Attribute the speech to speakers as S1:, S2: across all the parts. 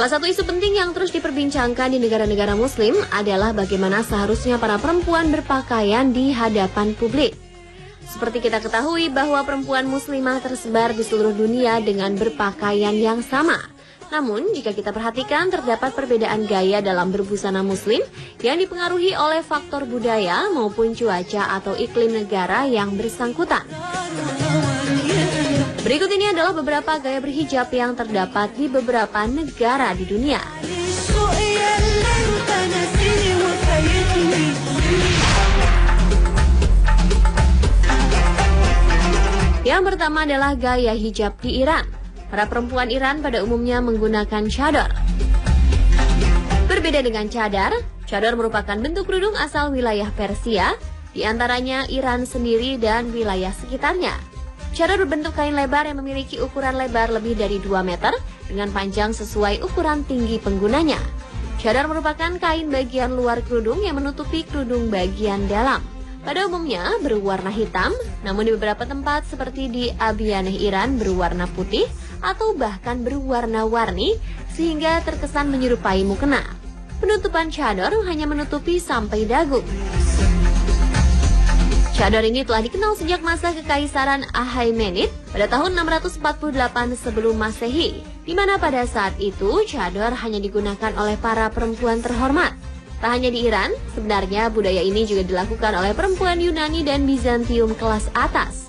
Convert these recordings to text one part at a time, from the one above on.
S1: Salah satu isu penting yang terus diperbincangkan di negara-negara muslim adalah bagaimana seharusnya para perempuan berpakaian di hadapan publik. Seperti kita ketahui bahwa perempuan muslimah tersebar di seluruh dunia dengan berpakaian yang sama. Namun, jika kita perhatikan terdapat perbedaan gaya dalam berbusana muslim yang dipengaruhi oleh faktor budaya maupun cuaca atau iklim negara yang bersangkutan. Berikut ini adalah beberapa gaya berhijab yang terdapat di beberapa negara di dunia. Yang pertama adalah gaya hijab di Iran. Para perempuan Iran pada umumnya menggunakan cadar. Berbeda dengan cadar merupakan bentuk kerudung asal wilayah Persia, di antaranya Iran sendiri dan wilayah sekitarnya. Cadar berbentuk kain lebar yang memiliki ukuran lebar lebih dari 2 meter dengan panjang sesuai ukuran tinggi penggunanya. Cadar merupakan kain bagian luar kerudung yang menutupi kerudung bagian dalam. Pada umumnya berwarna hitam, namun di beberapa tempat seperti di Abiyaneh Iran berwarna putih atau bahkan berwarna-warni sehingga terkesan menyerupai mukena. Penutupan cadar hanya menutupi sampai dagu. Cadar ini telah dikenal sejak masa Kekaisaran Achaemenid pada tahun 648 sebelum Masehi, di mana pada saat itu cadar hanya digunakan oleh para perempuan terhormat. Tak hanya di Iran, sebenarnya budaya ini juga dilakukan oleh perempuan Yunani dan Bizantium kelas atas.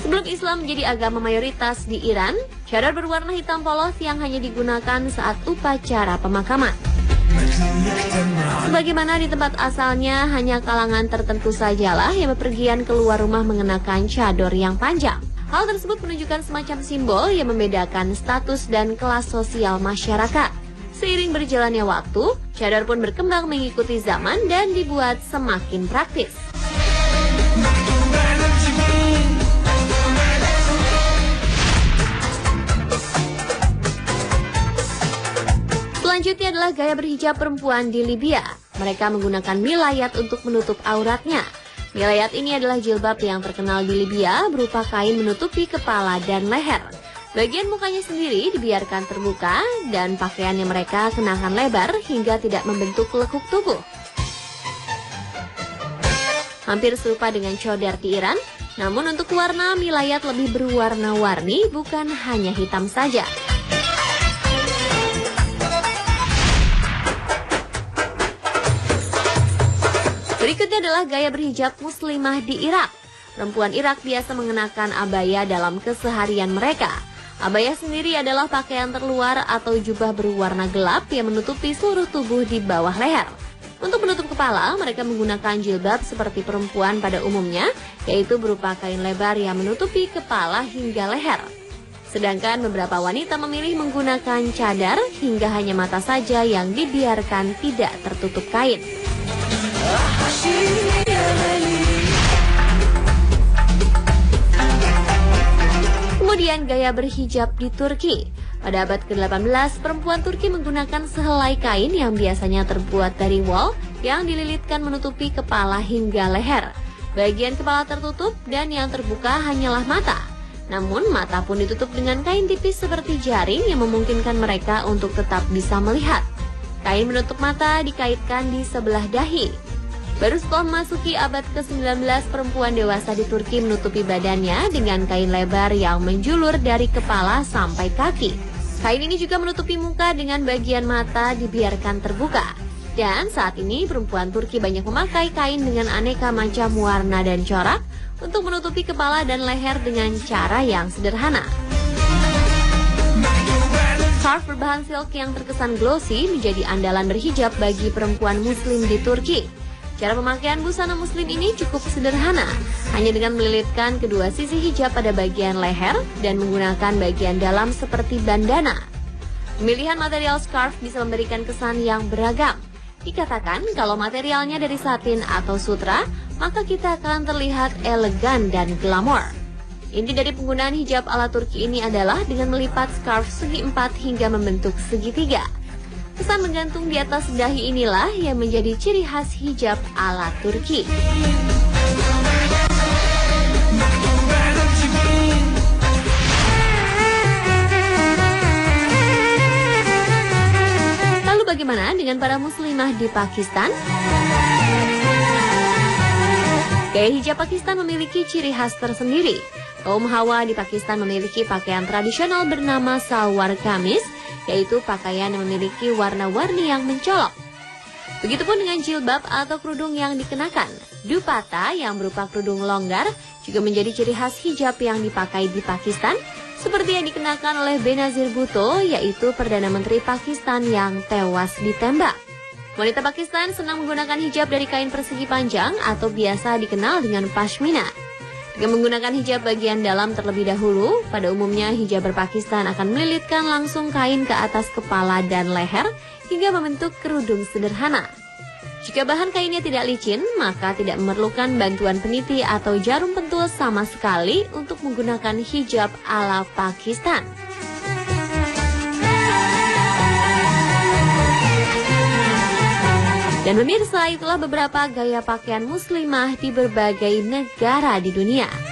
S1: Sebelum Islam menjadi agama mayoritas di Iran, cadar berwarna hitam polos yang hanya digunakan saat upacara pemakaman. Sebagaimana di tempat asalnya, hanya kalangan tertentu sajalah yang bepergian keluar rumah mengenakan cadar yang panjang. Hal tersebut menunjukkan semacam simbol yang membedakan status dan kelas sosial masyarakat. Seiring berjalannya waktu, cadar pun berkembang mengikuti zaman dan dibuat semakin praktis. Selanjutnya adalah gaya berhijab perempuan di Libya. Mereka menggunakan milayat untuk menutup auratnya. Milayat ini adalah jilbab yang terkenal di Libya, berupa kain menutupi kepala dan leher. Bagian mukanya sendiri dibiarkan terbuka dan pakaian yang mereka kenakan lebar hingga tidak membentuk lekuk tubuh. Hampir serupa dengan cadar di Iran, namun untuk warna milayat lebih berwarna-warni, bukan hanya hitam saja. Berikutnya adalah gaya berhijab muslimah di Irak. Perempuan Irak biasa mengenakan abaya dalam keseharian mereka. Abaya sendiri adalah pakaian terluar atau jubah berwarna gelap yang menutupi seluruh tubuh di bawah leher. Untuk menutup kepala, mereka menggunakan jilbab seperti perempuan pada umumnya, yaitu berupa kain lebar yang menutupi kepala hingga leher. Sedangkan beberapa wanita memilih menggunakan cadar hingga hanya mata saja yang dibiarkan tidak tertutup kain. Kemudian gaya berhijab di Turki. Pada abad ke-18, perempuan Turki menggunakan sehelai kain yang biasanya terbuat dari wol yang dililitkan menutupi kepala hingga leher. Bagian kepala tertutup dan yang terbuka hanyalah mata. Namun mata pun ditutup dengan kain tipis seperti jaring yang memungkinkan mereka untuk tetap bisa melihat. Kain menutup mata dikaitkan di sebelah dahi. Baru setelah memasuki abad ke-19, perempuan dewasa di Turki menutupi badannya dengan kain lebar yang menjulur dari kepala sampai kaki. Kain ini juga menutupi muka dengan bagian mata dibiarkan terbuka. Dan saat ini perempuan Turki banyak memakai kain dengan aneka macam warna dan corak untuk menutupi kepala dan leher dengan cara yang sederhana. Scarf berbahan silk yang terkesan glossy menjadi andalan berhijab bagi perempuan muslim di Turki. Cara pemakaian busana muslim ini cukup sederhana, hanya dengan melilitkan kedua sisi hijab pada bagian leher dan menggunakan bagian dalam seperti bandana. Pemilihan material scarf bisa memberikan kesan yang beragam. Dikatakan kalau materialnya dari satin atau sutra, maka kita akan terlihat elegan dan glamor. Inti dari penggunaan hijab ala Turki ini adalah dengan melipat scarf segi 4 hingga membentuk segitiga. Kesan menggantung di atas dahi inilah yang menjadi ciri khas hijab ala Turki. dengan para muslimah di Pakistan? Gaya hijab Pakistan memiliki ciri khas tersendiri. Kaum Hawa di Pakistan memiliki pakaian tradisional bernama salwar kamis, yaitu pakaian yang memiliki warna-warni yang mencolok. Begitupun dengan jilbab atau kerudung yang dikenakan. Dupatta yang berupa kerudung longgar juga menjadi ciri khas hijab yang dipakai di Pakistan, seperti yang dikenakan oleh Benazir Bhutto, yaitu Perdana Menteri Pakistan yang tewas ditembak. Wanita Pakistan senang menggunakan hijab dari kain persegi panjang atau biasa dikenal dengan pashmina. Dengan menggunakan hijab bagian dalam terlebih dahulu, pada umumnya hijab berpakistan akan melilitkan langsung kain ke atas kepala dan leher hingga membentuk kerudung sederhana. Jika bahan kainnya tidak licin, maka tidak memerlukan bantuan peniti atau jarum pentul sama sekali untuk menggunakan hijab ala Pakistan. Dan pemirsa, itulah beberapa gaya pakaian muslimah di berbagai negara di dunia.